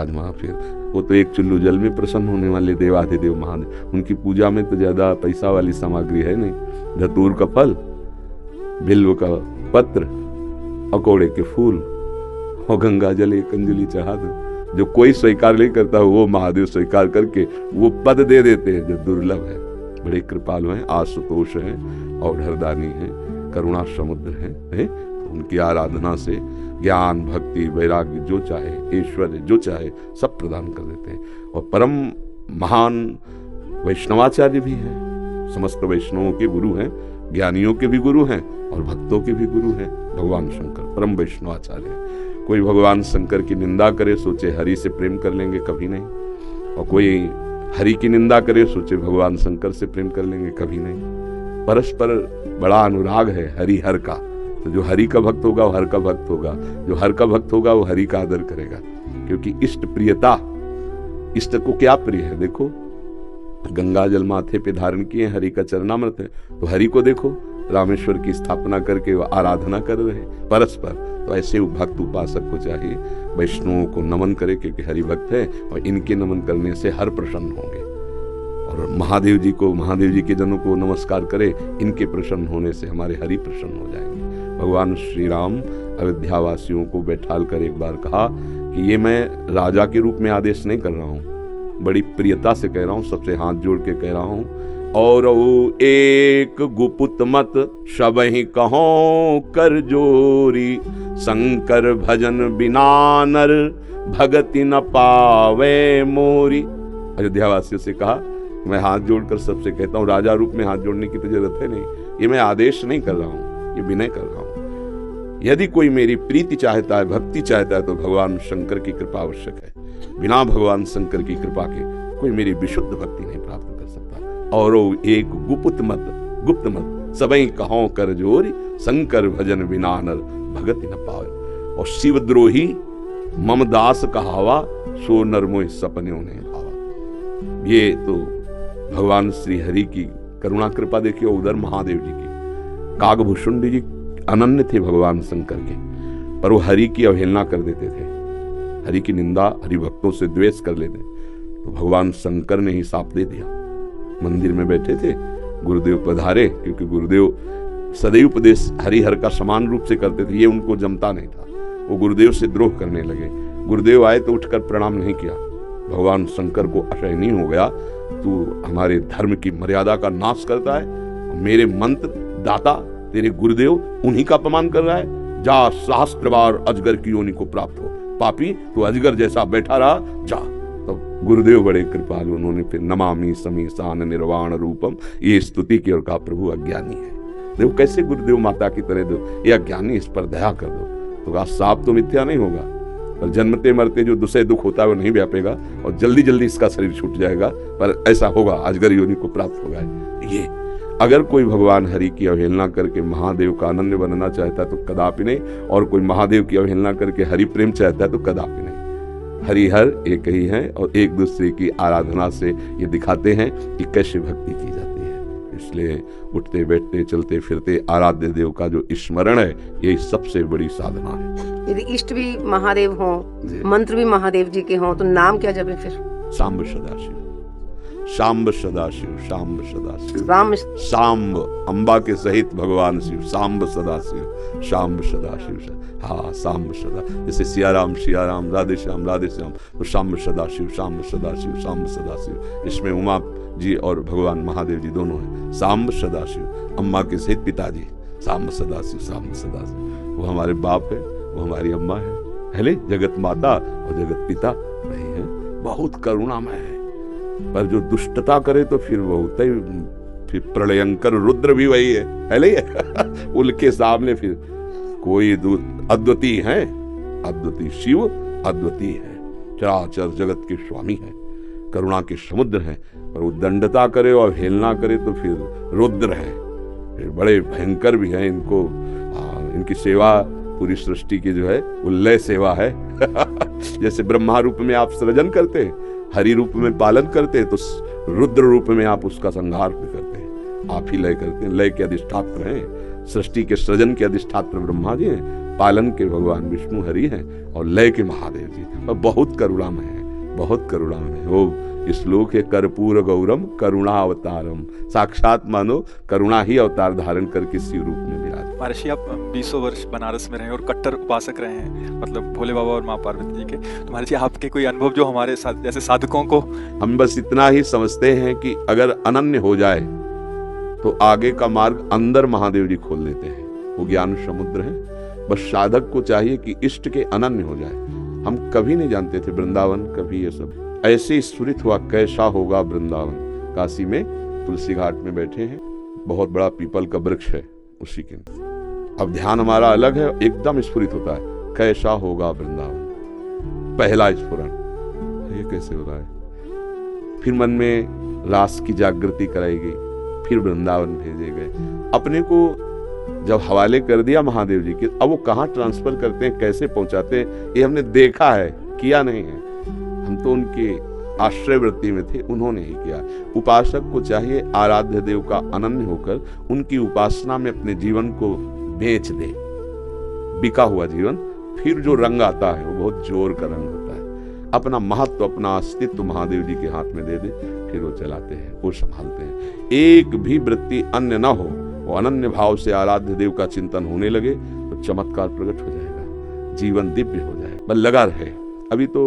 विराजमान। फिर वो तो एक चुल्लू जल में प्रसन्न होने वाले देवाधिदेव महादेव, उनकी पूजा में तो ज्यादा पैसा वाली सामग्री है नहीं। धतूर का फल, बिल्व का पत्र, अकोड़े के फूल और गंगा जल एक अंजलि चढ़ा दो। जो कोई स्वीकार नहीं करता वो महादेव स्वीकार करके वो पद दे देते हैं जो दुर्लभ है। बड़े कृपालु हैं, आशुतोष हैं, औढ़रदानी हैं, करुणा समुद्र हैं। तो उनकी आराधना से ज्ञान, भक्ति, वैराग्य जो चाहे, ऐश्वर्य जो चाहे सब प्रदान कर देते हैं। और परम महान वैष्णवाचार्य भी हैं, समस्त वैष्णवों के गुरु हैं, ज्ञानियों के भी गुरु हैं और भक्तों के भी गुरु हैं। भगवान शंकर परम वैष्णवाचार्य हैं। कोई भगवान शंकर की निंदा करे सोचे हरि से प्रेम कर लेंगे, कभी नहीं। और कोई हरि की निंदा करे सोचे भगवान शंकर से प्रेम कर लेंगे, कभी नहीं। परस्पर बड़ा अनुराग है हरि हर का। तो जो हरि का भक्त होगा वो हर का भक्त होगा, जो हर का भक्त होगा वो हरि का आदर करेगा। क्योंकि इष्ट प्रियता, इष्ट को क्या प्रिय है? देखो गंगा जल माथे पे धारण किए, हरि का चरणामृत है, तो हरि को देखो रामेश्वर की स्थापना करके वो आराधना कर रहे हैं परस्पर। तो ऐसे भक्त उपासक को चाहिए वैष्णवों को नमन करे, क्योंकि हरि भक्त है और इनके नमन करने से हर प्रसन्न होंगे। और महादेव जी को, महादेव जी के जनों को नमस्कार करे, इनके प्रसन्न होने से हमारे हरि प्रसन्न हो जाएंगे। भगवान श्री राम अयोध्या वासियों को बैठाल कर एक बार कहा कि ये मैं राजा के रूप में आदेश नहीं कर रहा हूँ, बड़ी प्रियता से कह रहा हूँ, सबसे हाथ जोड़ के कह रहा हूँ। और एक गुपुत मत सबहि कहो कर जोरी, शंकर भजन बिना नर भगति न पावे मोरी। अयोध्या वासियों से कहा मैं हाथ जोड़कर सबसे कहता हूँ, राजा रूप में हाथ जोड़ने की तो जरूरत है नहीं, ये मैं आदेश नहीं कर रहा हूँ, ये विनय कर रहा हूँ। यदि कोई मेरी प्रीति चाहता है, भक्ति चाहता है, तो भगवान शंकर की कृपा आवश्यक है। बिना भगवान शंकर की कृपा के कोई मेरी विशुद्ध भक्ति नहीं प्राप्त कर सकता। और एक गुप्त मत सबई कहो कर जोरी, शंकर भजन बिना नर भगति न पावे। और शिवद्रोही मम दास कहावा, सो नर मोह सपने ने भावा। ये तो भगवान श्री हरि की करुणा कृपा देखिए। उधर महादेव जी की, कागभूषुंडी जी अनन्य थे भगवान शंकर के, पर वो हरि की अवहेलना कर देते थे, हरि की निंदा, हरि भक्तों से द्वेष कर लेते। तो भगवान शंकर ने ही साप दे दिया। मंदिर में बैठे थे, गुरुदेव पधारे, क्योंकि गुरुदेव सदैव उपदेश हरिहर का समान रूप से करते थे, ये उनको जमता नहीं था। वो गुरुदेव से द्रोह करने लगे। गुरुदेव आए तो उठकर प्रणाम नहीं किया। भगवान शंकर को असहनीय हो गया, तू हमारे धर्म की मर्यादा का नाश करता है, मेरे मंत्र दाता तेरे गुरुदेव उन्हीं का अपमान कर रहा है। जा सहस्त्र बार अजगर की योनि को प्राप्त हो, पापी तू अजगर जैसा बैठा रहा, जा। तो गुरुदेव बड़े कृपालु, उन्होंने फिर नमामि समीसान निर्वाण रूपम ये स्तुति की और कहा प्रभु अज्ञानी है। देखो कैसे गुरुदेव माता की तरह दो, ये अज्ञानी, इस पर दया कर दो। तो कहा साप तो मिथ्या नहीं होगा, पर जन्मते मरते जो दुसरे दुख होता है वो नहीं व्यापेगा और जल्दी जल्दी इसका शरीर छूट जाएगा, पर ऐसा होगा, अजगर योनि को प्राप्त होगा। ये अगर कोई भगवान हरि की अवहेलना करके महादेव का अनन्य बनना चाहता है तो कदापि नहीं, और कोई महादेव की अवहेलना करके हरि प्रेम चाहता है तो कदापि नहीं। हरिहर एक ही है और एक दूसरे की आराधना से ये दिखाते हैं कि कैसे भक्ति की जाती है। इसलिए उठते बैठते चलते फिरते आराध्य देव का जो स्मरण है, यही सबसे बड़ी साधना है। यदि इष्ट भी महादेव हों, मंत्र भी महादेव जी के हों, तो नाम क्या जपे फिर? सांब सदाशिव, सांब सदाशिव, सांब सदाशिव, सांब अंबा के सहित भगवान शिव, सांब सदाशिव, सांब सदाशिव। हाँ, सांब सदा, जैसे सियाराम सियाराम, राधे श्याम तो सांब सदाशिव, सांब सदाशिव, सांब सदाशिव। इसमें उमा जी और भगवान महादेव जी दोनों हैं। सांब सदाशिव, अम्मा के सहित पिताजी, सांब सदाशिव, सांब सदाशिव। वो हमारे बाप है, वो हमारी अम्मा है, जगत माता और जगत पिता वही है। बहुत करुणामय है, पर जो दुष्टता करे तो फिर बहुत ही, फिर प्रलयंकर रुद्र भी वही है। उनके सामने फिर कोई अद्वितीय है, अद्वितीय शिव अद्वितीय है, चराचर जगत के स्वामी है, करुणा के समुद्र है। पर वो दंडता करे और हेलना करे तो फिर रुद्र है, फिर बड़े भयंकर भी हैं। इनको इनकी सेवा पूरी सृष्टि की जो है वो लय सेवा है। जैसे ब्रह्मा रूप में आप सृजन करते हैं, हरि रूप में पालन करते हैं, तो रुद्र रूप में आप उसका संहार भी करते हैं। आप ही लय करते हैं, लय के अधिष्ठात्र हैं, सृष्टि के सृजन के अधिष्ठात्र ब्रह्मा जी हैं, पालन के भगवान विष्णु हरि हैं और लय के महादेव जी, और बहुत करुणामय है, बहुत करुणामय है। वो श्लोक है कर्पूर गौरम करुणा अवतारम, साक्षात मानो करुणा ही अवतार धारण करके इसी रूप में विराज। महर्षि आप 20 वर्ष बनारस में रहे और कट्टर उपासक रहे हैं, मतलब भोले बाबा और माँ पार्वती जी के। तो महर्षि आपके कोई अनुभव जो हमारे साथ जैसे साधकों को, हम बस इतना ही समझते हैं कि अगर अनन्य हो जाए तो आगे का मार्ग अंदर महादेव जी खोल देते हैं, वो ज्ञान समुद्र है। बस साधक को चाहिए कि इष्ट के अनन्य हो जाए। हम कभी नहीं जानते थे वृंदावन, कभी ये सब ऐसे स्फुरित हुआ कैसा होगा वृंदावन। काशी में तुलसी घाट में बैठे हैं, बहुत बड़ा पीपल का वृक्ष है उसी के, अब ध्यान हमारा अलग है, एकदम स्फुरित होता है कैसा होगा वृंदावन, पहला स्फुरन, ये कैसे हो रहा है। फिर मन में रास की जागृति कराई गई, फिर वृंदावन भेजे गए। अपने को जब हवाले कर दिया महादेव जी के, अब वो कहाँ ट्रांसफर करते हैं, कैसे पहुंचाते हैं, ये हमने देखा है, किया नहीं है। हम तो उनके आश्रय वृत्ति में थे, उन्होंने ही किया। उपासक को चाहिए आराध्य देव का अनन्य होकर उनकी उपासना में अपने जीवन को बेच दे, बिका हुआ जीवन। फिर जो रंग आता है वो बहुत जोर का रंग होता है। अपना महत्व, अपना अस्तित्व महादेव जी के हाथ में दे दे, फिर वो चलाते हैं, वो संभालते हैं। एक भी वृत्ति अन्य न हो, वो अनन्य भाव से आराध्य देव का चिंतन होने लगे तो चमत्कार प्रकट हो जाएगा, जीवन दिव्य हो जाएगा। बस लगा रहे। अभी तो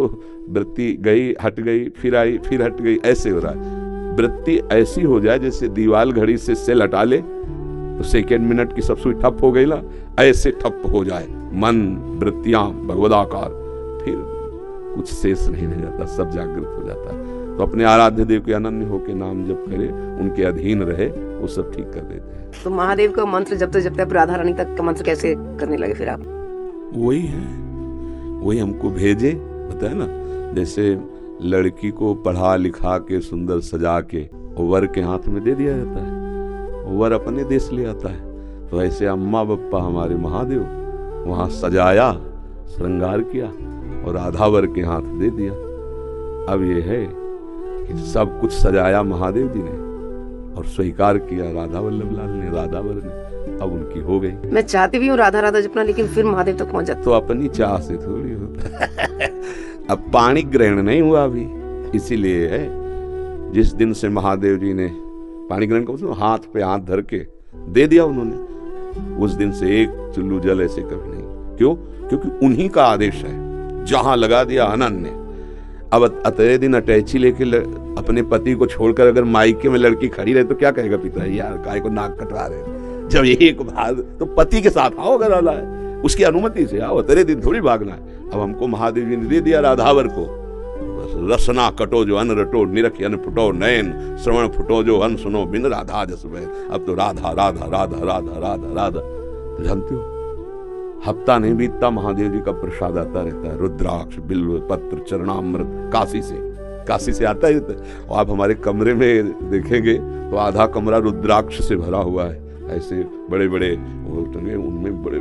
वृत्ति गई, हट गई, फिर आई, फिर हट गई, ऐसे हो रहा है। वृत्ति ऐसी हो जाए जैसे दीवाल घड़ी से सेल हटा ले तो सेकेंड मिनट की सब सुई ठप हो गई ना, ऐसे ठप हो जाए मन, वृत्तियां भगवदाकार, फिर कुछ शेष नहीं रह जाता, सब जागृत हो जाता है। तो अपने आराध्य देव के अनन्य होकर नाम जप करे, उनके अधीन रहे, वो सब ठीक कर देते हैं। तो महादेव का मंत्र जपते जपते राधा रानी तक का मंत्र कैसे करने लगे फिर आप? वही है, वही हमको भेजे, बताया ना, जैसे लड़की को पढ़ा लिखा के सुंदर सजा के वर के हाथ में दे दिया जाता है, वर अपने देश ले आता है। तो ऐसे अम्मा बप्पा हमारे महादेव वहां सजाया, श्रृंगार किया और राधा वर के हाथ दे दिया। अब ये है कि सब कुछ सजाया महादेव जी ने और स्वीकार किया राधा वल्लभ लाल ने, राधा वर ने, अब उनकी हो गई। मैं चाहती भी हूँ राधा राधा जपना, लेकिन फिर महादेव तक पहुंच जाता। तो अपनी चाह से थोड़ी होता है। अब पाणी ग्रहण नहीं हुआ अभी, इसीलिए है जिस दिन से महादेव जी ने पाणी ग्रहण को हाथ पे हाथ धर के दे दिया उन्होंने, उस दिन से एक चुल्लू जल ऐसे कभी नहीं। क्यों? क्योंकि उन्हीं का आदेश है, जहां लगा दिया अनन्य। अब अतरे दिन अटैची लेके अपने पति को छोड़कर अगर मायके में लड़की खड़ी रहे तो क्या कहेगा पिता, यार काय को नाक कटवा रहे। जब एक बार तो पति के साथ आओ, अगर आला है उसकी अनुमति से आओ, तेरे दिन थोड़ी भागना है। अब हमको महादेव जी ने दे दिया राधावर को, रसना कटो जो अन रटो, निरख अन फुटो नयन, श्रवण फुटो जो अन सुनो, बिन राधा जस भय। अब तो राधा राधा राधा राधा राधा राधा। तो जानते हो हफ्ता नहीं बीतता महादेव जी का प्रसाद आता रहता है, रुद्राक्ष, बिल्व पत्र, चरणामृत, काशी से आता है। और आप हमारे कमरे में देखेंगे तो आधा कमरा रुद्राक्ष से भरा हुआ है, ऐसे बड़े बड़े वो टंगे, उनमें बड़े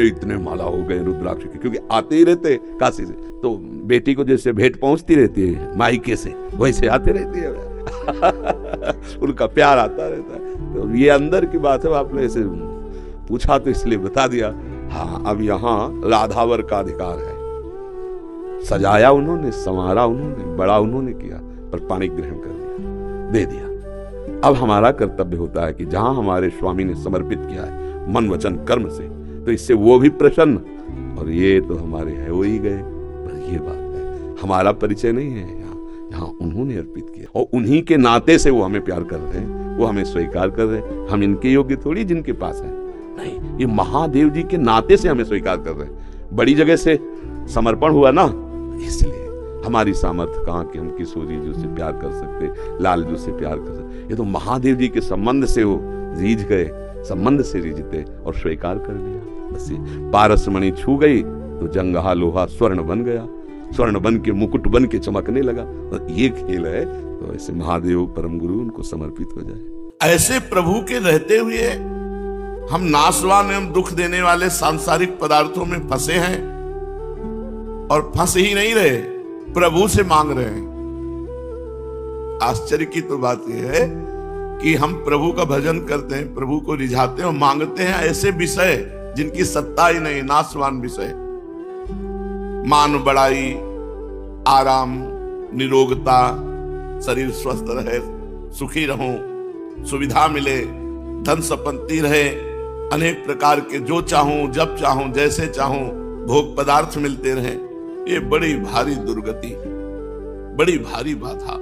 इतने माला हो गए रुद्राक्ष के, क्योंकि आते ही रहते काशी से। तो बेटी को जैसे भेंट पहुंचती रहती है मायके से, वैसे आते रहती है। उनका प्यार आता रहता है। तो ये अंदर की बात है, आपने ऐसे पूछा तो इसलिए बता दिया। हाँ, अब यहाँ राधावर का अधिकार है। सजाया उन्होंने, संवारा उन्होंने, बड़ा उन्होंने किया, पर पाणी ग्रहण कर दिया, दे दिया। अब हमारा कर्तव्य होता है कि जहां हमारे स्वामी ने समर्पित किया है मन वचन कर्म से, तो इससे वो भी प्रसन्न, और ये तो हमारे है वो ही गए। पर ये बात है, हमारा परिचय नहीं है यहाँ उन्होंने अर्पित किया, और उन्हीं के नाते से वो हमें प्यार कर रहे हैं, वो हमें स्वीकार कर रहे हैं। हम इनके योग्य थोड़ी जिनके पास है, नहीं, ये महादेव जी के नाते से हमें स्वीकार कर रहे हैं। बड़ी जगह से समर्पण हुआ ना, इसलिए हमारी सामर्थ्य कहाँ कि हम किशोरी जी से प्यार कर सकते, लाल जी से प्यार कर सकते। ये तो महादेव जी के संबंध से वो रीझ गए, संबंध से रीझते और स्वीकार कर लिया। बस ये पारसमणि छू गई तो जंगहा लोहा स्वर्ण बन गया, स्वर्ण बन के मुकुट बन के चमकने लगा। और ये खेल है, तो ऐसे महादेव परम गुरु उनको समर्पित हो जाए। ऐसे प्रभु के रहते हुए हम नाशवान एवं दुख देने वाले सांसारिक पदार्थों में फंसे हैं, और फंस ही नहीं रहे, प्रभु से मांग रहे हैं। आश्चर्य की तो बात यह है कि हम प्रभु का भजन करते हैं, प्रभु को रिझाते हैं और मांगते हैं ऐसे विषय जिनकी सत्ता ही नहीं, नाशवान विषय। मान बढ़ाई, आराम, निरोगता, शरीर स्वस्थ रहे, सुखी रहूं, सुविधा मिले, धन संपत्ति रहे, अनेक प्रकार के जो चाहूं, जब चाहूं, जैसे चाहूं भोग पदार्थ मिलते रहे। ये बड़ी भारी दुर्गति, बड़ी भारी बाधा।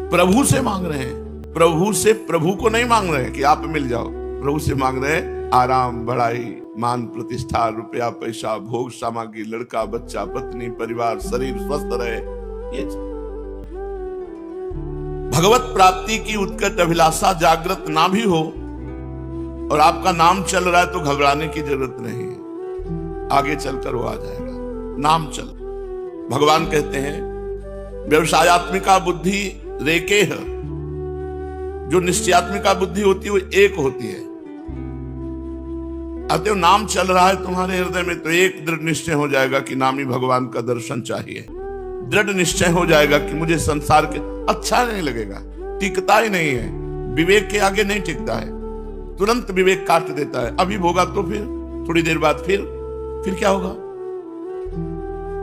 प्रभु से मांग रहे हैं, प्रभु से, प्रभु को नहीं मांग रहे हैं कि आप मिल जाओ। प्रभु से मांग रहे हैं आराम, बढ़ाई, मान प्रतिष्ठा, रुपया पैसा, भोग सामग्री, लड़का बच्चा, पत्नी, परिवार, शरीर स्वस्थ रहे। ये भगवत प्राप्ति की उत्कट अभिलाषा जागृत ना भी हो और आपका नाम चल रहा है तो घबराने की जरूरत नहीं है, आगे चलकर वो आ जाएगा। नाम चल, भगवान कहते हैं व्यवसायत्मिका बुद्धि रेके है, जो निश्चयात्मिका बुद्धि होती है वो एक होती है। अतः नाम चल रहा है तुम्हारे हृदय में तो एक दृढ़ निश्चय हो जाएगा कि नामी भगवान का दर्शन चाहिए। दृढ़ निश्चय हो जाएगा कि मुझे संसार के अच्छा नहीं लगेगा, टिकता ही नहीं है, विवेक के आगे नहीं टिकता है, तुरंत विवेक काट देता है। अभी भोगा तो फिर थोड़ी देर बाद फिर क्या होगा?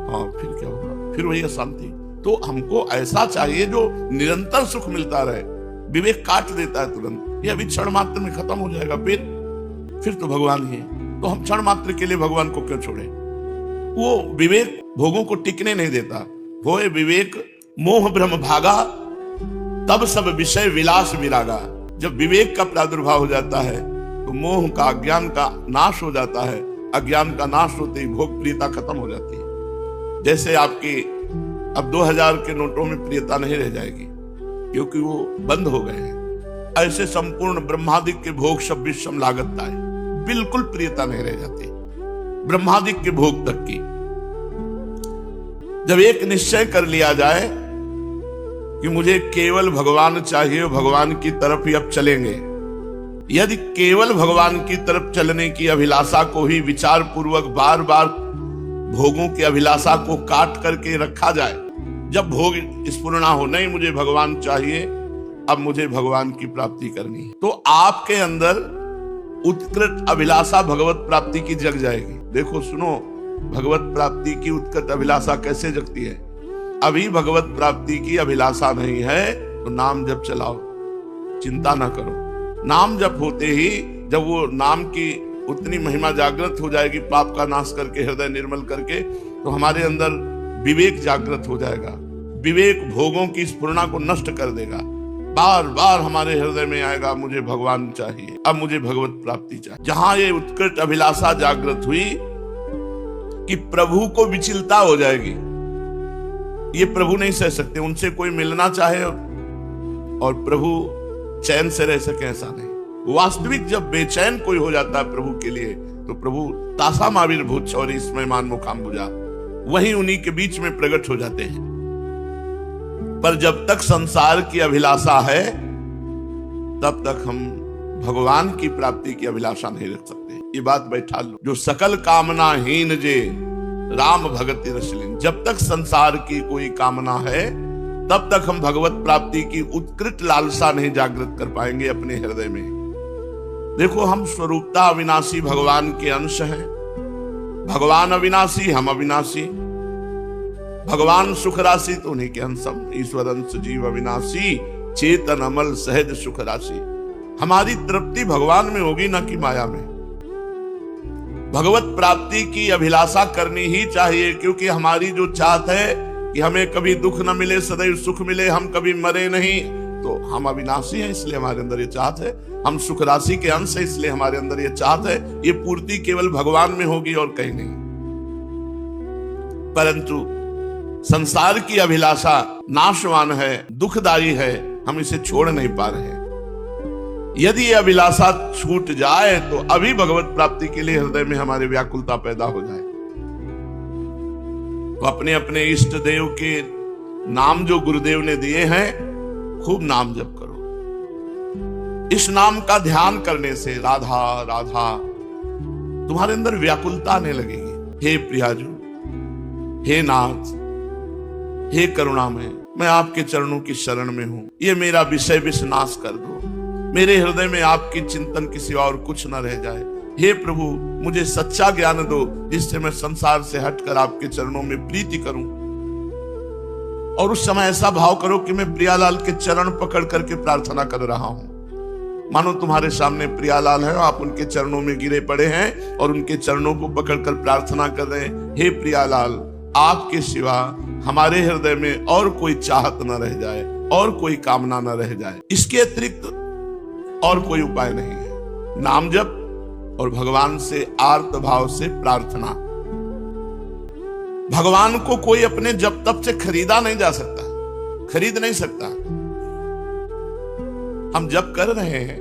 हाँ, फिर क्या होगा? फिर वही अशांति। तो हमको ऐसा चाहिए जो निरंतर सुख मिलता रहे। विवेक काट देता है तुरंत, ये अभी क्षण मात्र में खत्म हो जाएगा, फिर तो भगवान ही है। तो हम क्षण मात्र के लिए भगवान को क्यों छोड़े? वो विवेक भोगों को टिकने नहीं देता। वो विवेक मोह भ्रम भागा, तब सब विषय विलास विरागा। जब विवेक का प्रादुर्भाव हो जाता है तो मोह का, अज्ञान का नाश हो जाता है। अज्ञान का नाश होते ही भोग प्रियता खत्म हो जाती है। जैसे आपकी अब 2000 के नोटों में प्रियता नहीं रह जाएगी क्योंकि वो बंद हो गए हैं। ऐसे संपूर्ण ब्रह्मादिक के भोग सब विषम लागत है, बिल्कुल प्रियता नहीं रह जाती ब्रह्मादिक के भोग तक की। जब एक निश्चय कर लिया जाए कि मुझे केवल भगवान चाहिए, भगवान की तरफ ही अब चलेंगे। यदि केवल भगवान की तरफ चलने की अभिलाषा को ही विचार पूर्वक बार बार भोगों की अभिलाषा को काट करके रखा जाए, जब भोग स्फुरना हो, नहीं मुझे भगवान चाहिए, अब मुझे भगवान की प्राप्ति करनी है, तो आपके अंदर उत्कृष्ट अभिलाषा भगवत प्राप्ति की जग जाएगी। देखो सुनो, भगवत प्राप्ति की उत्कृष्ट अभिलाषा कैसे जगती है? अभी भगवत प्राप्ति की अभिलाषा नहीं है तो नाम जप चलाओ, चिंता ना करो। नाम जप होते ही जब वो नाम की उतनी महिमा जागृत हो जाएगी, पाप का नाश करके, हृदय निर्मल करके, तो हमारे अंदर विवेक जागृत हो जाएगा। विवेक भोगों की स्फुरना को नष्ट कर देगा। बार बार हमारे हृदय में आएगा मुझे भगवान चाहिए, अब मुझे भगवत प्राप्ति चाहिए। जहां ये उत्कृष्ट अभिलाषा जागृत हुई कि प्रभु को विचलता हो जाएगी, ये प्रभु नहीं सह सकते। उनसे कोई मिलना चाहे और प्रभु चैन से रह सके, ऐसा नहीं। वास्तविक जब बेचैन कोई हो जाता है प्रभु के लिए तो प्रभु तासा माविर भूत छौरी इसमें मान मुखाम बुझा, वही उन्हीं के बीच में प्रकट हो जाते हैं। पर जब तक संसार की अभिलाषा है तब तक हम भगवान की प्राप्ति की अभिलाषा नहीं रख सकते। ये बात बैठा लो, जो सकल कामना हीन जे राम भगति रसलीन। जब तक संसार की कोई कामना है तब तक हम भगवत प्राप्ति की उत्कृष्ट लालसा नहीं जागृत कर पाएंगे अपने हृदय में। देखो, हम स्वरूपता अविनाशी भगवान के अंश हैं। भगवान अविनाशी, हम अविनाशी। भगवान सुख राशि तो उन्हीं के अंश हम। ईश्वर अंश जीव अविनाशी, चेतन अमल सहज सुख राशि। हमारी तृप्ति भगवान में होगी ना कि माया में। भगवत प्राप्ति की अभिलाषा करनी ही चाहिए, क्योंकि हमारी जो चाहत है कि हमें कभी दुख न मिले, सदैव सुख मिले, हम कभी मरे नहीं, तो हम अविनाशी हैं इसलिए हमारे अंदर ये चाहत है। हम सुख राशि के अंश है इसलिए हमारे अंदर ये चाहत है। ये पूर्ति केवल भगवान में होगी और कहीं नहीं। परंतु संसार की अभिलाषा नाशवान है, दुखदायी है, हम इसे छोड़ नहीं पा रहे हैं। यदि ये अभिलाषा छूट जाए तो अभी भगवत प्राप्ति के लिए हृदय में हमारे व्याकुलता पैदा हो जाए। तो अपने अपने इष्ट देव के नाम जो गुरुदेव ने दिए हैं, खूब नाम जप करो। इस नाम का ध्यान करने से राधा राधा तुम्हारे अंदर व्याकुलता आने लगेगी। हे प्रियाजू, हे नाथ, हे करुणामय, मैं आपके चरणों की शरण में हूं। ये मेरा विषय विष नाश कर दो। मेरे हृदय में आपकी चिंतन किसी और कुछ न रह जाए। हे प्रभु मुझे सच्चा ज्ञान दो, जिससे मैं संसार से हटकर आपके चरणों में प्रीति करूं। और उस समय ऐसा भाव करो कि मैं प्रियालाल के चरण पकड़ करके प्रार्थना कर रहा हूं, मानो तुम्हारे सामने प्रियालाल है, आप उनके चरणों में गिरे पड़े हैं और उनके चरणों को पकड़कर प्रार्थना कर रहे हैं, हे प्रियालाल आपके सिवा हमारे हृदय में और कोई चाहत न रह जाए और कोई कामना न रह जाए। इसके अतिरिक्त और कोई उपाय नहीं है। नाम जप और भगवान से आर्त भाव से प्रार्थना। भगवान को कोई अपने जप तप से खरीदा नहीं जा सकता, खरीद नहीं सकता। हम जप कर रहे हैं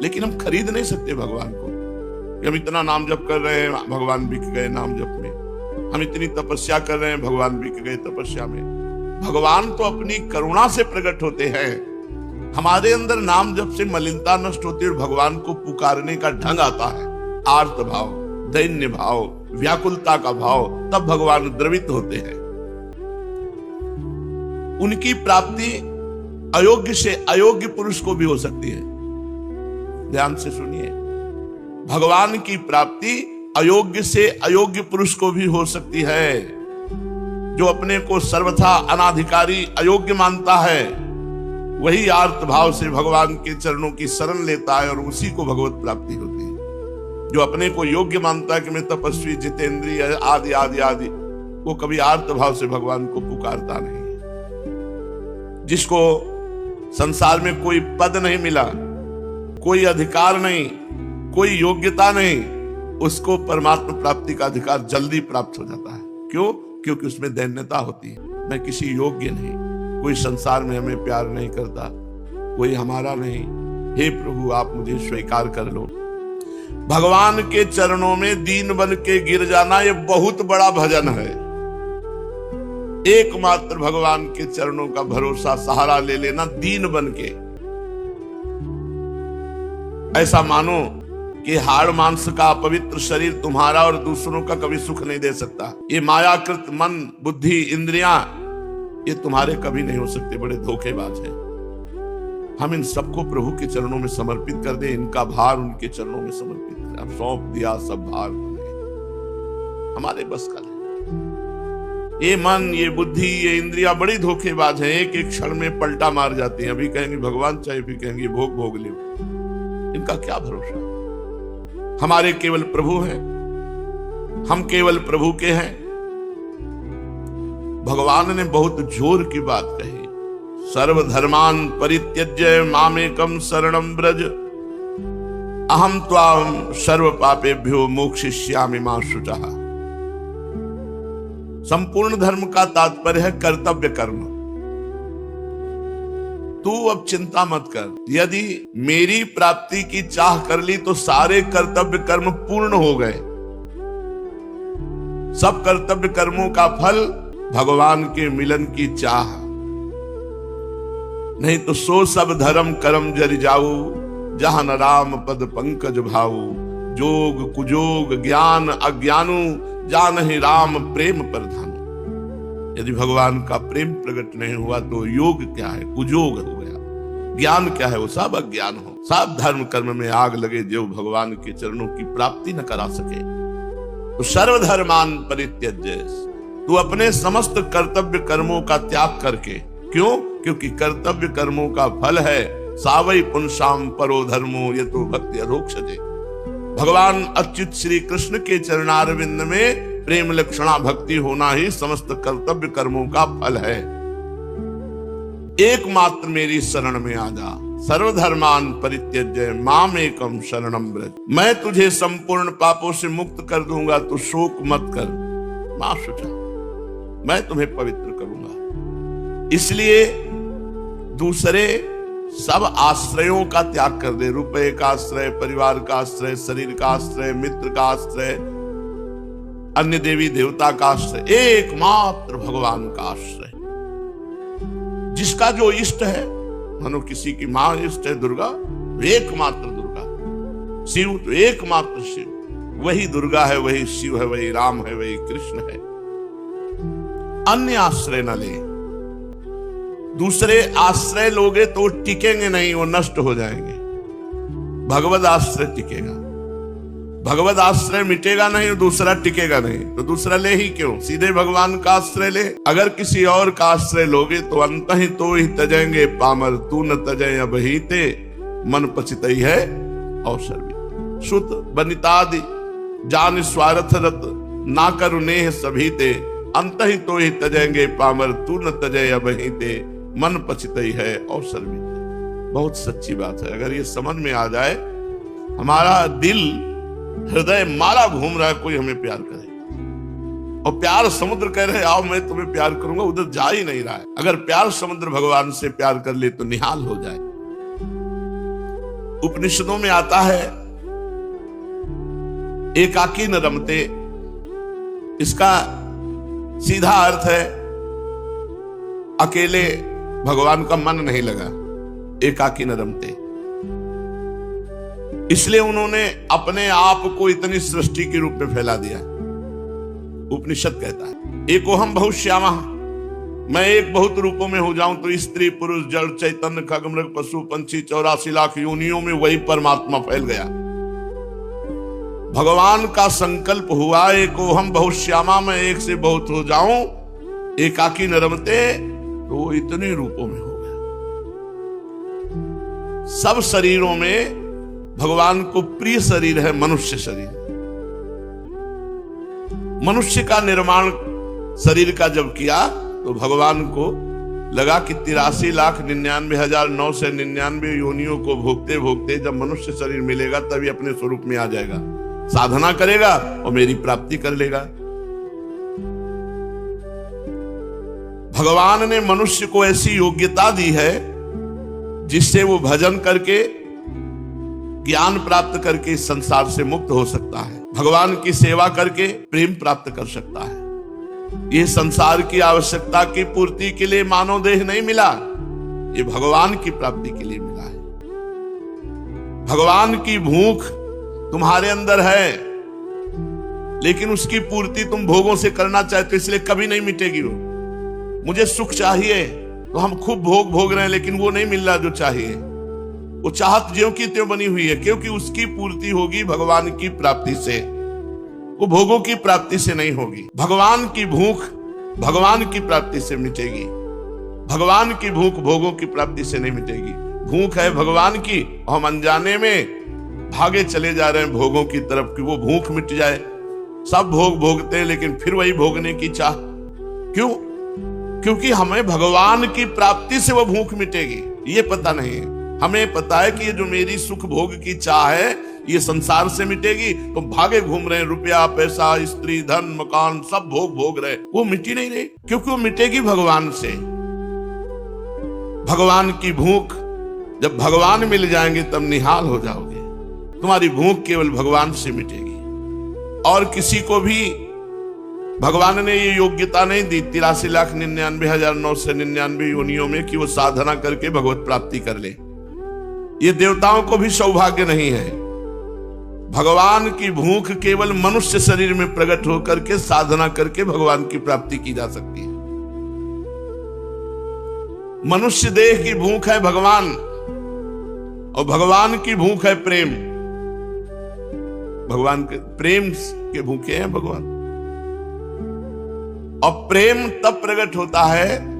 लेकिन हम खरीद नहीं सकते भगवान को। हम इतना नाम जप कर रहे हैं, भगवान बिक गए नाम जप में। हम इतनी तपस्या कर रहे हैं, भगवान बिक गए तपस्या में। भगवान तो अपनी करुणा से प्रकट होते हैं। हमारे अंदर नाम जप से मलिनता नष्ट होती है और भगवान को पुकारने का ढंग आता है, आर्त भाव, दैन्य भाव, व्याकुलता का भाव, तब भगवान द्रवित होते हैं। उनकी प्राप्ति अयोग्य से अयोग्य पुरुष को भी हो सकती है। ध्यान से सुनिए, भगवान की प्राप्ति अयोग्य से अयोग्य पुरुष को भी हो सकती है। जो अपने को सर्वथा अनाधिकारी अयोग्य मानता है, वही आर्त भाव से भगवान के चरणों की शरण लेता है और उसी को भगवत प्राप्ति होती है। जो अपने को योग्य मानता है कि मैं तपस्वी, जितेंद्रिय आदि आदि आदि, वो कभी आर्त भाव से भगवान को पुकारता नहीं है। जिसको संसार में कोई पद नहीं मिला, कोई अधिकार नहीं, कोई योग्यता नहीं, उसको परमात्मा प्राप्ति का अधिकार जल्दी प्राप्त हो जाता है। क्यों? क्योंकि उसमें दैन्यता होती है। मैं किसी योग्य नहीं, कोई संसार में हमें प्यार नहीं करता, कोई हमारा नहीं। हे प्रभु आप मुझे स्वीकार कर लो। भगवान के चरणों में दीन बन के गिर जाना, ये बहुत बड़ा भजन है। एकमात्र भगवान के चरणों का भरोसा सहारा ले लेना, दीन बन के। ऐसा मानो कि हाड़ मांस का अपवित्र शरीर तुम्हारा और दूसरों का कभी सुख नहीं दे सकता। ये मायाकृत मन, बुद्धि, इंद्रियां, ये तुम्हारे कभी नहीं हो सकते। बड़े धोखेबाज हैं। हम इन सबको प्रभु के चरणों में समर्पित कर दे, इनका भार उनके चरणों में समर्पित कर। अब सौंप दिया सब भार तुम्हें, हमारे बस का नहीं। ये मन, ये बुद्धि, ये इंद्रियां बड़ी धोखेबाज है। एक एक क्षण में पलटा मार जाती हैं। अभी कहेंगे भगवान चाहिए, फिर कहेंगे भोग भोग ले। इनका क्या भरोसा? हमारे केवल प्रभु हैं, हम केवल प्रभु के हैं। भगवान ने बहुत जोर की बात कही, सर्वधर्मान परित्यज्य मामेकम शरणं व्रज, अहम त्वाम सर्व पापेभ्यो मोक्षयिष्यामि मा शुचः। संपूर्ण धर्म का तात्पर्य है कर्तव्य कर्म। तू अब चिंता मत कर, यदि मेरी प्राप्ति की चाह कर ली तो सारे कर्तव्य कर्म पूर्ण हो गए। सब कर्तव्य कर्मों का फल भगवान के मिलन की चाह। नहीं तो सो सब धर्म कर्म जरि जाऊ, जहां न राम पद पंकज भाऊ। जोग कुजोग ज्ञान अज्ञानु, जानहि राम प्रेम प्रधान। यदि भगवान का प्रेम प्रकट नहीं हुआ तो योग क्या है? कुजोग हो गया। ज्ञान क्या है? वो सब अज्ञान हो। सब धर्म कर्म में आग लगे जो भगवान के चरणों की प्राप्ति न करा सके। तो सर्वधर्मान परित्यज्य, तू अपने समस्त कर्तव्य कर्मों का त्याग करके। क्यों? क्योंकि कर्तव्य कर्मों का फल है सावई पुंसाम परो धर्मो ये तो भक्ति अरोक्षजे। भगवान अच्युत श्री कृष्ण के चरणारविंद में प्रेम लक्षणा भक्ति होना ही समस्त कर्तव्य कर्मों का फल है। एकमात्र मेरी शरण में आ जा। सर्वधर्मान परित्यज्य मामेकम शरणं व्रज। मैं तुझे संपूर्ण पापों से मुक्त कर दूंगा, तो शोक मत कर। मां शुचा, मैं तुम्हें पवित्र करूंगा। इसलिए दूसरे सब आश्रयों का त्याग कर दे। रुपए का आश्रय, परिवार का आश्रय, शरीर का आश्रय, मित्र का आश्रय, अन्य देवी देवता का आश्रय, एकमात्र भगवान का आश्रय। जिसका जो इष्ट है, मानो किसी की मां इष्ट है दुर्गा, एकमात्र दुर्गा। शिव तो एकमात्र शिव, वही दुर्गा है, वही शिव है, वही राम है, वही कृष्ण है। अन्य आश्रय न ले। दूसरे आश्रय लोगे तो टिकेंगे नहीं, वो नष्ट हो जाएंगे। भगवत आश्रय टिकेगा। भगवत आश्रय मिटेगा नहीं और दूसरा टिकेगा नहीं, तो दूसरा ले ही क्यों, सीधे भगवान का आश्रय ले। अगर किसी और का आश्रय लोगे तो अंतहि तो ही तजेंगे पामर, तू न तजय अबहिते, मन पचितई है अवसर भी। सुत बनितादि जान स्वार्थ रत, ना करु नेह सभीते, अंतहि तो ही तजेंगे पामर, तू न तजय अबहिते, मन पचितई है अवसर भी। बहुत सच्ची बात है। अगर ये समझ में आ जाए, हमारा दिल हृदय मारा घूम रहा है, कोई हमें प्यार करे, और प्यार समुद्र कह रहे आओ मैं तुम्हें प्यार करूंगा, उधर जा ही नहीं रहा है। अगर प्यार समुद्र भगवान से प्यार कर ले तो निहाल हो जाए। उपनिषदों में आता है एकाकी न रमते, इसका सीधा अर्थ है अकेले भगवान का मन नहीं लगा, एकाकी न रमते। इसलिए उन्होंने अपने आप को इतनी सृष्टि के रूप में फैला दिया। उपनिषद कहता है एकोहम बहुश्यामा, मैं एक बहुत रूपों में हो जाऊं तो स्त्री पुरुष जड़ चैतन्य खगमृग पशु पंछी 84 लाख योनियों में वही परमात्मा फैल गया। भगवान का संकल्प हुआ एकोहम बहुश्यामा, मैं एक से बहुत हो जाऊं, एकाकी न रमते, तो वो इतने रूपों में हो गया। सब शरीरों में भगवान को प्रिय शरीर है मनुष्य शरीर। मनुष्य का निर्माण शरीर का जब किया तो भगवान को लगा कि 83,99,999 योनियों को भोगते भोगते जब मनुष्य शरीर मिलेगा तभी अपने स्वरूप में आ जाएगा, साधना करेगा और मेरी प्राप्ति कर लेगा। भगवान ने मनुष्य को ऐसी योग्यता दी है जिससे वो भजन करके ज्ञान प्राप्त करके इस संसार से मुक्त हो सकता है, भगवान की सेवा करके प्रेम प्राप्त कर सकता है। ये संसार की आवश्यकता की पूर्ति के लिए मानव देह नहीं मिला, ये भगवान की प्राप्ति के लिए मिला है। भगवान की भूख तुम्हारे अंदर है, लेकिन उसकी पूर्ति तुम भोगों से करना चाहते, इसलिए कभी नहीं मिटेगी वो। मुझे सुख चाहिए तो हम खूब भोग भोग रहे हैं, लेकिन वो नहीं मिल रहा जो चाहिए। वो चाहत ज्यों की त्यों बनी हुई है, क्योंकि उसकी पूर्ति होगी भगवान की प्राप्ति से, वो भोगों की प्राप्ति से नहीं होगी। भगवान की भूख भगवान की प्राप्ति से मिटेगी, भगवान की भूख भोगों की प्राप्ति से नहीं मिटेगी। भूख है भगवान की, हम अनजाने में भागे चले जा रहे हैं भोगों की तरफ कि वो भूख मिट जाए। सब भोग भोगते हैं लेकिन फिर वही भोगने की चाह। क्यों? क्योंकि हमें भगवान की प्राप्ति से वो भूख मिटेगी ये पता नहीं है। हमें पता है कि ये जो मेरी सुख भोग की चाह है ये संसार से मिटेगी, तो भागे घूम रहे हैं, रुपया पैसा स्त्री धन मकान सब भोग भोग रहे, वो मिटी नहीं रही, क्योंकि वो मिटेगी भगवान से। भगवान की भूख जब भगवान मिल जाएंगे तब निहाल हो जाओगे। तुम्हारी भूख केवल भगवान से मिटेगी, और किसी को भी भगवान ने ये योग्यता नहीं दी 83,99,999 योनियों में कि वो साधना करके भगवत प्राप्ति कर ले। ये देवताओं को भी सौभाग्य नहीं है। भगवान की भूख केवल मनुष्य शरीर में प्रकट होकर के साधना करके भगवान की प्राप्ति की जा सकती है। मनुष्य देह की भूख है भगवान, और भगवान की भूख है प्रेम। भगवान के प्रेम के भूखे हैं भगवान, और प्रेम तब प्रकट होता है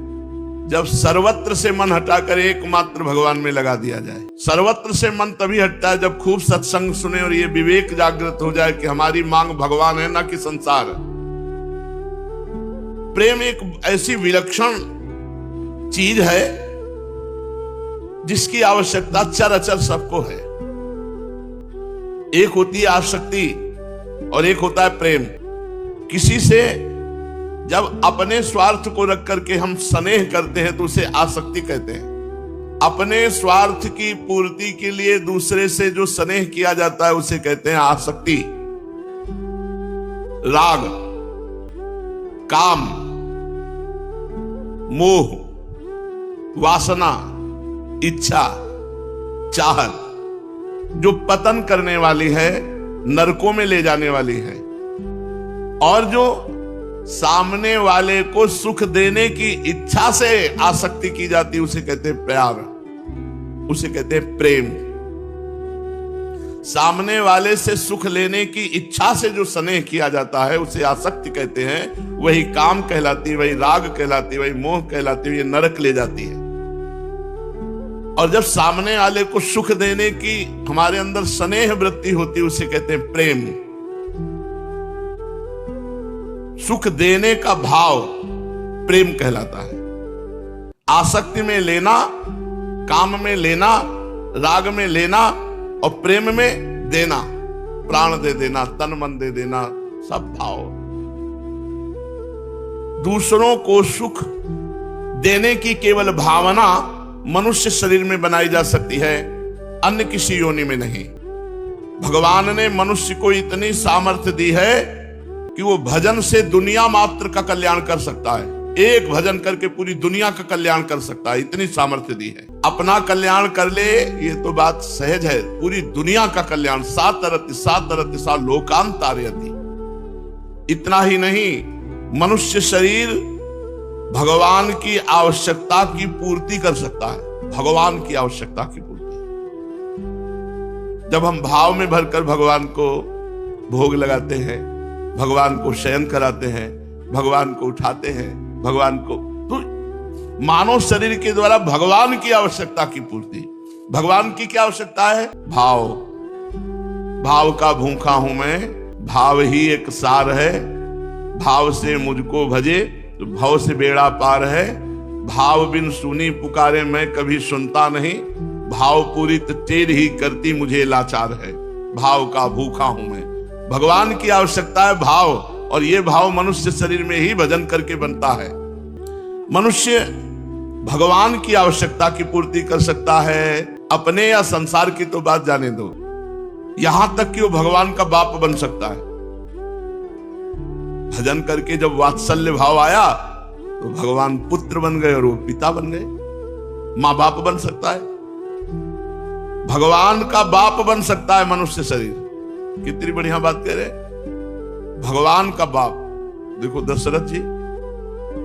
जब सर्वत्र से मन हटाकर एकमात्र भगवान में लगा दिया जाए। सर्वत्र से मन तभी हटता है जब खूब सत्संग सुने और ये विवेक जागृत हो जाए कि हमारी मांग भगवान है ना कि संसार। प्रेम एक ऐसी विलक्षण चीज है जिसकी आवश्यकता चराचर सबको है। एक होती है आसक्ति और एक होता है प्रेम। किसी से जब अपने स्वार्थ को रख करके हम स्नेह करते हैं तो उसे आसक्ति कहते हैं। अपने स्वार्थ की पूर्ति के लिए दूसरे से जो स्नेह किया जाता है उसे कहते हैं आसक्ति। राग, काम, मोह, वासना, इच्छा, चाहत जो पतन करने वाली है, नरकों में ले जाने वाली है, और जो सामने वाले को सुख देने की इच्छा से आसक्ति की जाती है उसे कहते हैं प्यार, उसे कहते हैं प्रेम। सामने वाले से सुख लेने की इच्छा से जो स्नेह किया जाता है उसे आसक्ति कहते हैं। वही काम कहलाती है, वही राग कहलाती है, वही मोह कहलाती है, ये नरक ले जाती है। और जब सामने वाले को सुख देने की हमारे अंदर स्नेह वृत्ति होती है उसे कहते हैं प्रेम। सुख देने का भाव प्रेम कहलाता है। आसक्ति में लेना, काम में लेना, राग में लेना और प्रेम में देना, प्राण दे देना, तन मन दे देना, सब भाव। दूसरों को सुख देने की केवल भावना मनुष्य शरीर में बनाई जा सकती है, अन्य किसी योनि में नहीं। भगवान ने मनुष्य को इतनी सामर्थ्य दी है कि वो भजन से दुनिया मात्र का कल्याण कर सकता है। एक भजन करके पूरी दुनिया का कल्याण कर सकता है, इतनी सामर्थ्य दी है। अपना कल्याण कर ले ये तो बात सहज है, पूरी दुनिया का कल्याण सात सा लोकांतारयति। इतना ही नहीं, मनुष्य शरीर भगवान की आवश्यकता की पूर्ति कर सकता है। भगवान की आवश्यकता की पूर्ति। जब हम भाव में भरकर भगवान को भोग लगाते हैं, भगवान को शयन कराते हैं, भगवान को उठाते हैं, भगवान को, तो मानव शरीर के द्वारा भगवान की आवश्यकता की पूर्ति। भगवान की क्या आवश्यकता है? भाव। भाव का भूखा हूं मैं, भाव ही एक सार है। भाव से मुझको भजे तो भाव से बेड़ा पार है। भाव बिन सुनी पुकारे मैं कभी सुनता नहीं, भाव पूरी तेर ही करती मुझे लाचार है। भाव का भूखा हूं मैं। भगवान की आवश्यकता है भाव, और ये भाव मनुष्य शरीर में ही भजन करके बनता है। मनुष्य भगवान की आवश्यकता की पूर्ति कर सकता है, अपने या संसार की तो बात जाने दो, यहां तक कि वो भगवान का बाप बन सकता है। भजन करके जब वात्सल्य भाव आया तो भगवान पुत्र बन गए और वो पिता बन गए। मां बाप बन सकता है, भगवान का बाप बन सकता है मनुष्य शरीर। कितनी बढ़िया बात कह रहे, भगवान का बाप। देखो दशरथ जी,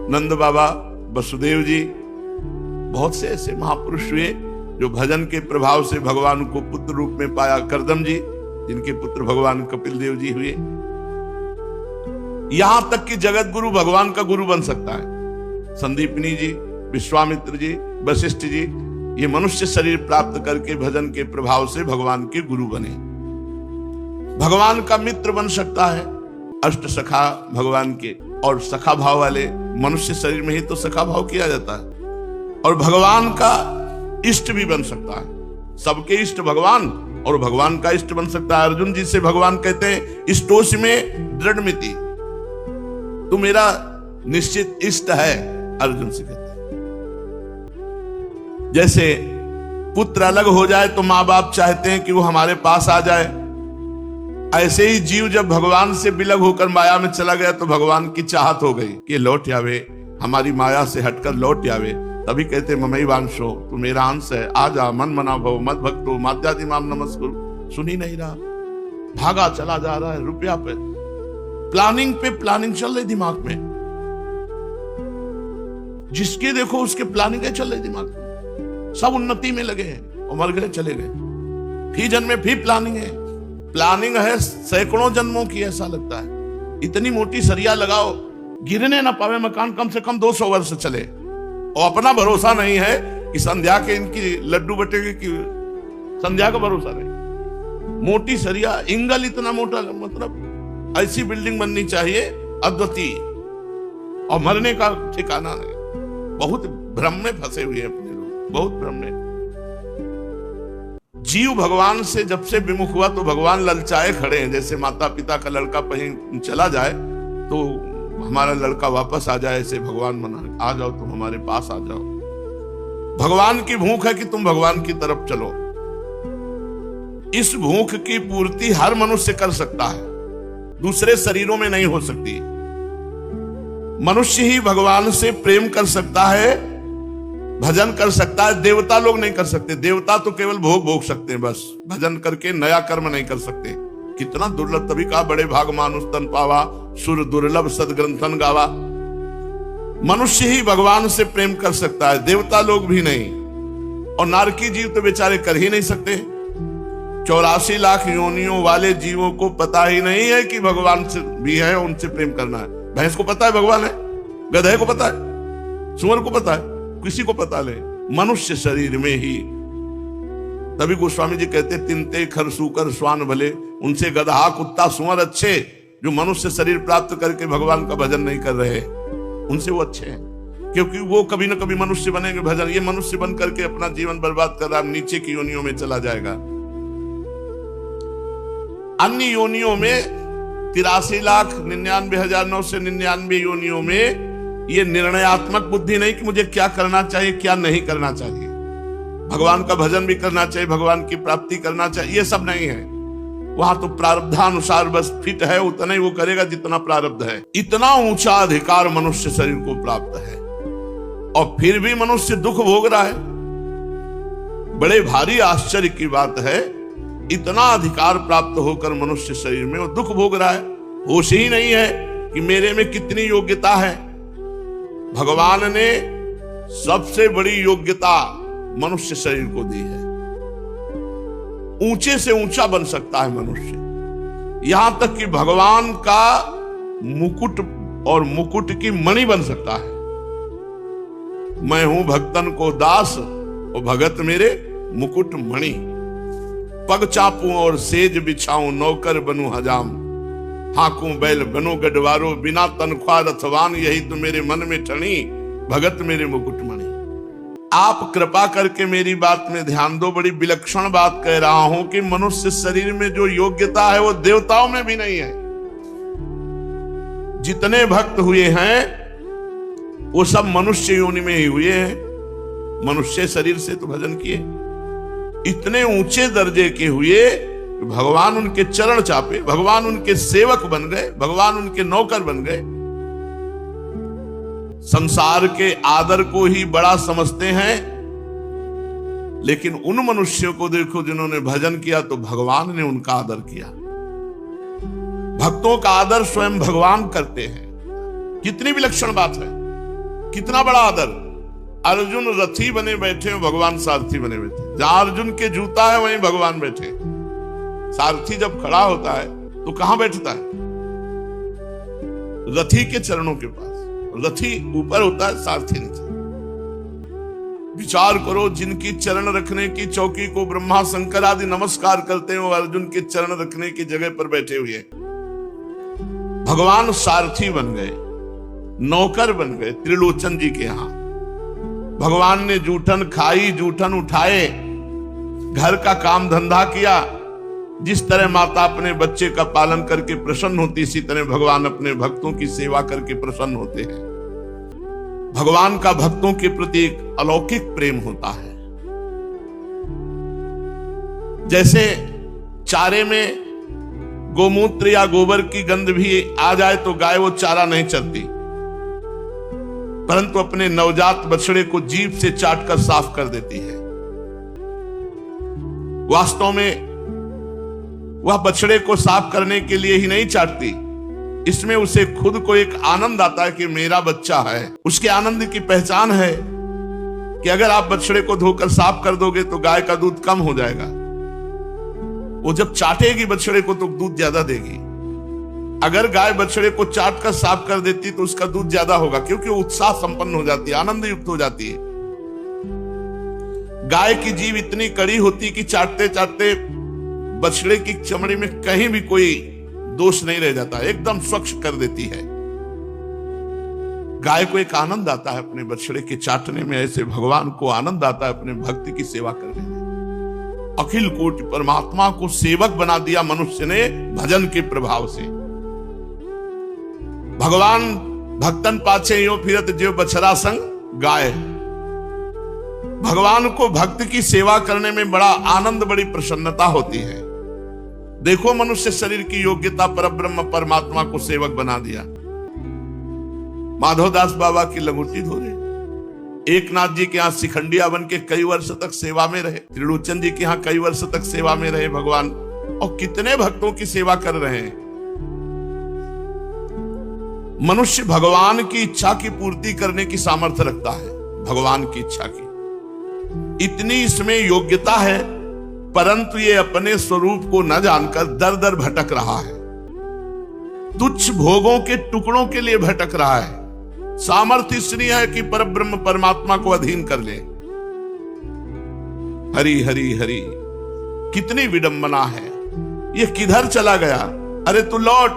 नंद बाबा, वसुदेव जी, बहुत से ऐसे महापुरुष हुए जो भजन के प्रभाव से भगवान को पुत्र रूप में पाया। करदम जी, जिनके पुत्र भगवान कपिल देव जी हुए। यहां तक कि जगत गुरु भगवान का गुरु बन सकता है। संदीपनी जी, विश्वामित्र जी, वशिष्ठ जी, ये मनुष्य शरीर प्राप्त करके भजन के प्रभाव से भगवान के गुरु बने। भगवान का मित्र बन सकता है, अष्ट सखा भगवान के, और सखा भाव वाले मनुष्य शरीर में ही तो सखा भाव किया जाता है। और भगवान का इष्ट भी बन सकता है। सबके इष्ट भगवान, और भगवान का इष्ट बन सकता है। अर्जुन जी से भगवान कहते हैं इष्टोष में दृढ़ मिति, तू मेरा निश्चित इष्ट है, अर्जुन से कहते हैं। जैसे पुत्र अलग हो जाए तो माँ बाप चाहते हैं कि वो हमारे पास आ जाए, ऐसे ही जीव जब भगवान से बिलग होकर माया में चला गया तो भगवान की चाहत हो गई कि लौट आवे, हमारी माया से हटकर लौट आवे। तभी कहते ममई वांशो, तू मेरा अंश है, आ जा, मन मना भव मत भक्तो माध्यादि माम नमस्कुरु। सुन ही नहीं रहा, भागा चला जा रहा है रुपया पे प्लानिंग चल रही दिमाग में। जिसके देखो उसके प्लानिंग चल रही दिमाग में, सब उन्नति में लगे हैं और मर गए चले गए। फी जन्म में भी प्लानिंग है, प्लानिंग है सैकड़ों जन्मों की, ऐसा लगता है। इतनी मोटी सरिया लगाओ, गिरने ना पावे मकान, कम से कम 200 वर्ष चले। और अपना भरोसा नहीं है कि संध्या के इनकी लड्डू बटेंगे, कि संध्या का भरोसा नहीं। मोटी सरिया, इंगल इतना मोटा, मतलब ऐसी बिल्डिंग बननी चाहिए अद्वितीय, और मरने का ठिकाना नहीं। बहुत भ्रम में फंसे हुए अपने लोग, बहुत भ्रम में। जीव भगवान से जब से विमुख हुआ तो भगवान ललचाए खड़े हैं। जैसे माता पिता का लड़का कहीं चला जाए तो हमारा लड़का वापस आ जाए, ऐसे भगवान मना, आ जाओ तुम हमारे पास आ जाओ। भगवान की भूख है कि तुम भगवान की तरफ चलो। इस भूख की पूर्ति हर मनुष्य कर सकता है, दूसरे शरीरों में नहीं हो सकती। मनुष्य ही भगवान से प्रेम कर सकता है, भजन कर सकता है। देवता लोग नहीं कर सकते। देवता तो केवल भोग भोग सकते हैं बस, भजन करके नया कर्म नहीं कर सकते। कितना दुर्लभ, तभी कहा बड़े भाग मानुष तन पावा, सुर दुर्लभ सदग्रंथन गावा। मनुष्य ही भगवान से प्रेम कर सकता है, देवता लोग भी नहीं। और नारकी जीव तो बेचारे कर ही नहीं सकते, 84 लाख योनियों वाले जीवों को पता ही नहीं है कि भगवान से भी है, उनसे प्रेम करना है। भैंस को पता है भगवान है, गधे को पता है, सुअर को पता है, किसी को पता नहीं, मनुष्य शरीर में ही। तभी गोस्वामी जी कहते तिनते खर सूकर स्वान भले, उनसे गधा कुत्ता सुअर अच्छे, जो मनुष्य शरीर प्राप्त करके भगवान का भजन नहीं कर रहे, उनसे वो अच्छे हैं, क्योंकि वो कभी ना कभी मनुष्य बनेंगे भजन। ये मनुष्य बन करके अपना जीवन बर्बाद कर रहा है, नीचे की योनियों में चला जाएगा। अन्य योनियों में 83,99,999 योनियों में ये निर्णयात्मक बुद्धि नहीं कि मुझे क्या करना चाहिए क्या नहीं करना चाहिए, भगवान का भजन भी करना चाहिए, भगवान की प्राप्ति करना चाहिए, ये सब नहीं है। वहां तो प्रारब्धानुसार बस फिट है उतना ही वो करेगा जितना प्रारब्ध है। इतना ऊंचा अधिकार मनुष्य शरीर को प्राप्त है और फिर भी मनुष्य दुख भोग रहा है। बड़े भारी आश्चर्य की बात है, इतना अधिकार प्राप्त होकर मनुष्य शरीर में वो दुख भोग रहा है। होश ही नहीं है कि मेरे में कितनी योग्यता है। भगवान ने सबसे बड़ी योग्यता मनुष्य शरीर को दी है। ऊंचे से ऊंचा बन सकता है मनुष्य, यहां तक कि भगवान का मुकुट और मुकुट की मणि बन सकता है। मैं हूं भक्तन को दास और भगत मेरे मुकुट मणि, पग चापूं और सेज बिछाऊं नौकर बनूं हजाम, हाकूं बैल बनो गढ़वारो बिना तनख्वाह रथवान, यही तो मेरे मन में ठनी भगत मेरे मुकुट मणि। आप कृपा करके मेरी बात में ध्यान दो, बड़ी विलक्षण बात कह रहा हूं कि मनुष्य शरीर में जो योग्यता है वो देवताओं में भी नहीं है। जितने भक्त हुए हैं वो सब मनुष्य योनि में ही हुए हैं, मनुष्य शरीर से तो भजन किए। इतने ऊंचे दर्जे के हुए, भगवान उनके चरण चापे, भगवान उनके सेवक बन गए, भगवान उनके नौकर बन गए। संसार के आदर को ही बड़ा समझते हैं, लेकिन उन मनुष्यों को देखो जिन्होंने भजन किया तो भगवान ने उनका आदर किया। भक्तों का आदर स्वयं भगवान करते हैं। कितनी विलक्षण बात है, कितना बड़ा आदर। अर्जुन रथी बने बैठे हो, भगवान सारथी बने बैठे। जहां अर्जुन के जूता है वहीं भगवान बैठे। सारथी जब खड़ा होता है तो कहां बैठता है? रथी के चरणों के पास। रथी ऊपर होता है, सारथी नीचे। विचार करो, जिनकी चरण रखने की चौकी को ब्रह्मा शंकर आदि नमस्कार करते हैं, वो अर्जुन के चरण रखने की जगह पर बैठे हुए। भगवान सारथी बन गए, नौकर बन गए त्रिलोचन जी के यहां। भगवान ने जूठन खाई, जूठन उठाए, घर का काम धंधा किया। जिस तरह माता अपने बच्चे का पालन करके प्रसन्न होती, इसी तरह भगवान अपने भक्तों की सेवा करके प्रसन्न होते हैं। भगवान का भक्तों के प्रति एक अलौकिक प्रेम होता है। जैसे चारे में गोमूत्र या गोबर की गंध भी आ जाए तो गाय वो चारा नहीं चरती, परंतु अपने नवजात बछड़े को जीभ से चाटकर साफ कर देती है। वास्तव में वह बछड़े को साफ करने के लिए ही नहीं चाटती, इसमें उसे खुद को एक आनंद आता है कि मेरा बच्चा है। उसके आनंद की पहचान है कि अगर आप बछड़े को धोकर साफ कर दोगे तो गाय का दूध कम हो जाएगा। वो जब चाटेगी बछड़े को तो दूध ज्यादा देगी। अगर गाय बछड़े को चाट कर साफ कर देती तो उसका दूध ज्यादा होगा, क्योंकि उत्साह संपन्न हो जाती है, आनंद युक्त हो जाती है। गाय की जीभ इतनी कड़ी होती कि चाटते चाटते बछड़े की चमड़ी में कहीं भी कोई दोष नहीं रह जाता, एकदम स्वच्छ कर देती है। गाय को एक आनंद आता है अपने बछड़े के चाटने में, ऐसे भगवान को आनंद आता है अपने भक्ति की सेवा करने में। अखिल कोटि परमात्मा को सेवक बना दिया मनुष्य ने भजन के प्रभाव से। भगवान भक्तन पाछे यो फिरत जो बछड़ा संग गाय। भगवान को भक्त की सेवा करने में बड़ा आनंद, बड़ी प्रसन्नता होती है। देखो मनुष्य शरीर की योग्यता, परब्रह्म परमात्मा को सेवक बना दिया। माधवदास बाबा की लंगोटी धो रहे, एकनाथ जी के यहाँ शिखंडिया बन के कई वर्ष तक सेवा में रहे, त्रिलोचन जी के यहाँ कई वर्ष तक सेवा में रहे भगवान, और कितने भक्तों की सेवा कर रहे हैं। मनुष्य भगवान की इच्छा की पूर्ति करने की सामर्थ्य रखता है, भगवान की इच्छा की इतनी इसमें योग्यता है परंतु ये अपने स्वरूप को न जानकर दर दर भटक रहा है, तुच्छ भोगों के टुकड़ों के लिए भटक रहा है। सामर्थ्य इसलिए है कि परब्रह्म परमात्मा को अधीन कर ले। हरि हरि हरि, कितनी विडंबना है। ये किधर चला गया? अरे तू लौट,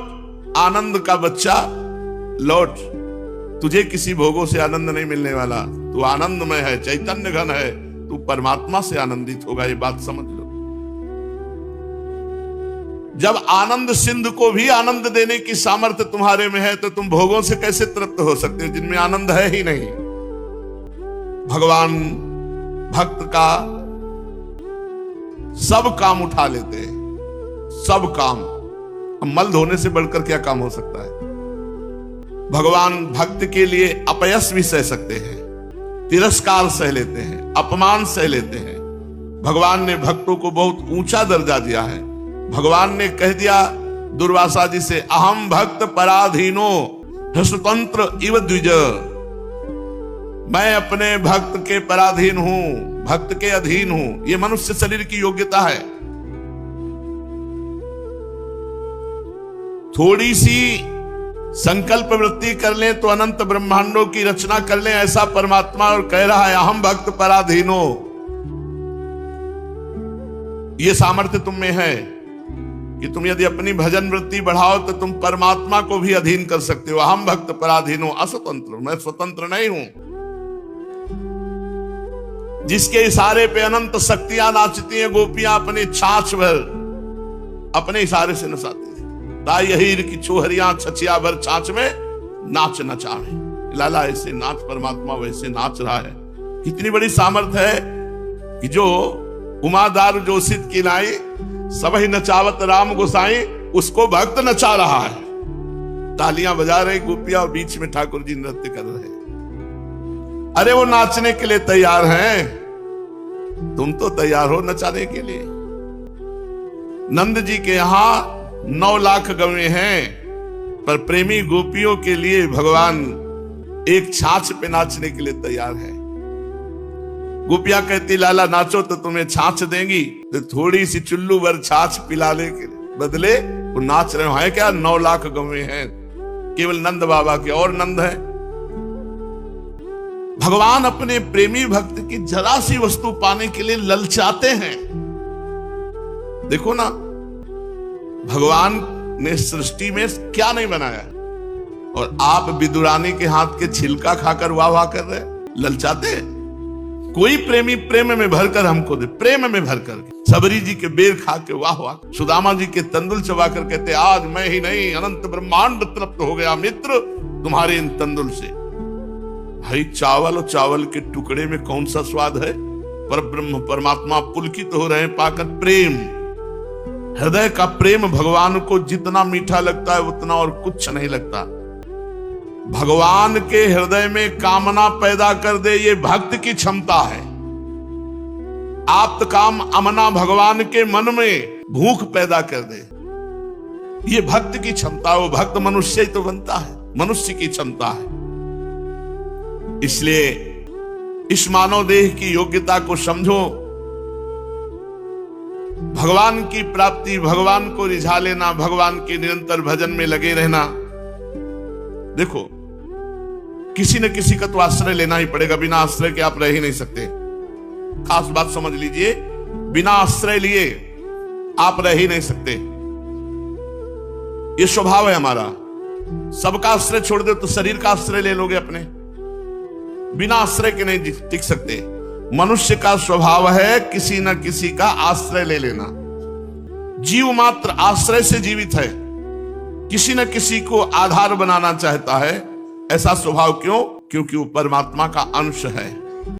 आनंद का बच्चा लौट। तुझे किसी भोगों से आनंद नहीं मिलने वाला। तू आनंदमय है, चैतन्य घन है, तू परमात्मा से आनंदित होगा। ये बात समझ लो। जब आनंद सिंधु को भी आनंद देने की सामर्थ्य तुम्हारे में है, तो तुम भोगों से कैसे तृप्त हो सकते हो जिनमें आनंद है ही नहीं। भगवान भक्त का सब काम उठा लेते हैं, सब काम। मल धोने से बढ़कर क्या काम हो सकता है? भगवान भक्त के लिए अपयश भी सह सकते हैं, तिरस्कार सह लेते हैं, अपमान सह लेते हैं। भगवान ने भक्तों को बहुत ऊंचा दर्जा दिया है। भगवान ने कह दिया दुर्वासा जी से, अहम भक्त पराधीनो स्वतंत्र इव द्विज। मैं अपने भक्त के पराधीन हूं, भक्त के अधीन हूं। यह मनुष्य शरीर की योग्यता है। थोड़ी सी संकल्प वृत्ति कर लें तो अनंत ब्रह्मांडों की रचना कर लें, ऐसा परमात्मा और कह रहा है अहम भक्त पराधीनो। यह सामर्थ्य तुम में है कि तुम यदि अपनी भजन वृत्ति बढ़ाओ तो तुम परमात्मा को भी अधीन कर सकते हो। अहम भक्त पराधीनो अस्वतंत्र, मैं स्वतंत्र नहीं हूं। जिसके इशारे पे अनंत शक्तियां नाचती हैं, गोपियां अपनी छाछ भर अपने इशारे से नचाती थी। ताई हीर की चोहरियां छछिया भर छाछ में नाच नचावे। लाला ऐसे नाच, परमात्मा वैसे नाच रहा है। कितनी बड़ी सामर्थ्य है कि जो उमादार जोशित की लाई सबही नचावत राम गोसाई, उसको भक्त नचा रहा है। तालियां बजा रहे गोपियां, बीच में ठाकुर जी नृत्य कर रहे। अरे वो नाचने के लिए तैयार हैं, तुम तो तैयार हो नचाने के लिए। नंद जी के यहां 9 लाख गवे हैं, पर प्रेमी गोपियों के लिए भगवान एक छाछ पे नाचने के लिए तैयार है। गोपियां कहती लाला नाचो तो तुम्हें छाछ देंगी, तो थोड़ी सी चुल्लू भर छाछ पिलाने के बदले वो नाच रहे हैं। क्या 9 लाख गवे हैं केवल नंद बाबा के, और नंद है। भगवान अपने प्रेमी भक्त की जरा सी वस्तु पाने के लिए ललचाते हैं। देखो ना, भगवान ने सृष्टि में क्या नहीं बनाया, और आप विदुरानी के हाथ के छिलका खाकर वाह वाह कर रहे, ललचाते। कोई प्रेमी प्रेम में भरकर हमको दे, प्रेम में भरकर। सबरी जी के बेर खा के वाह वाह, सुदामा जी के तंदुल चबाकर कहते आज मैं ही नहीं अनंत ब्रह्मांड तृप्त हो गया मित्र तुम्हारे इन तंदुल से। भाई चावल और चावल के टुकड़े में कौन सा स्वाद है? पर ब्रह्म परमात्मा पुलकित हो रहे हैं पाकर प्रेम। हृदय का प्रेम भगवान को जितना मीठा लगता है उतना और कुछ नहीं लगता। भगवान के हृदय में कामना पैदा कर दे, ये भक्त की क्षमता है। आप्त काम अमना भगवान के मन में भूख पैदा कर दे, ये भक्त की क्षमता। वो भक्त मनुष्य ही तो बनता है, मनुष्य की क्षमता है। इसलिए इस मानव देह की योग्यता को समझो। भगवान की प्राप्ति, भगवान को रिझा लेना, भगवान के निरंतर भजन में लगे रहना। देखो, किसी न किसी का तो आश्रय लेना ही पड़ेगा, बिना आश्रय के आप रह ही नहीं सकते। खास बात समझ लीजिए, बिना आश्रय लिए आप रह ही नहीं सकते। ये स्वभाव है हमारा। सबका आश्रय छोड़ दो तो शरीर का आश्रय ले लोगे अपने, बिना आश्रय के नहीं टिक सकते। मनुष्य का स्वभाव है किसी न किसी का आश्रय ले लेना। जीव मात्र आश्रय से जीवित है, किसी न किसी को आधार बनाना चाहता है। ऐसा स्वभाव क्यों? क्योंकि वो परमात्मा का अंश है।